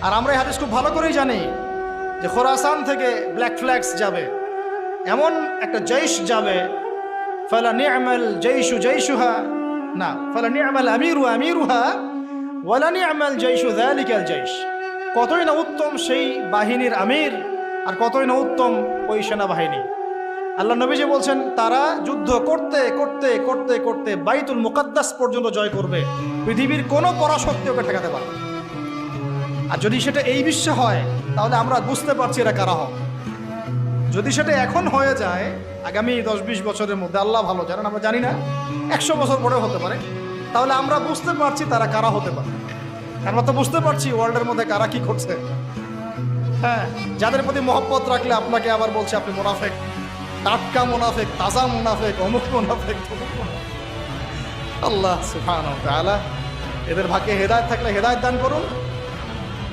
আর আমরা এই হাদিস খুব ভালো করেই জানি যে খোরাসান থেকে ব্ল্যাক ফ্ল্যাগস যাবে, এমন একটা জৈশ যাবে, ফালা নি'মাল জৈশু জৈশুহা, না ফালা নি'মাল আমিরু আমিরুহা ওয়ালা নি'মাল জৈশু যালিকাল জৈশ। কতই না উত্তম সেই বাহিনীর আমির আর কতই না উত্তম ওই সেনাবাহিনী। আল্লাহ নবীজি বলছেন তারা যুদ্ধ করতে করতে করতে করতে বাইতুল মুকাদ্দাস পর্যন্ত জয় করবে, পৃথিবীর কোনো পরাশক্তি ওকে ঠেকাতে পারবে। আর যদি সেটা এই বিশ্বে হয় তাহলে আমরা বুঝতে পারছি এরা কারা হবে। যদি সেটা এখন হয়ে যায় আগামী 10-20 বছরের মধ্যে, আল্লাহ ভালো জানেন, আমরা জানি না, 100 বছর পরেও হতে পারে, তাহলে আমরা বুঝতে পারছি তারা কারা হতে পারে। আমরা তো বুঝতে পারছি ওয়ার্ল্ডের মধ্যে কারা কি করছে। হ্যাঁ, যাদের প্রতি মহব্বত রাখলে আপনাকে আবার বলছে আপনি মুনাফেক, টাটকা মুনাফেক, তাজা মুনাফেক, অমুক মুনাফেক, তমুক মুনাফেক। আল্লাহ সুবহানাহু ওয়া তাআলা এদের ভাগ্যে হেদায়েত থাকলে হেদায়েত দান করুন।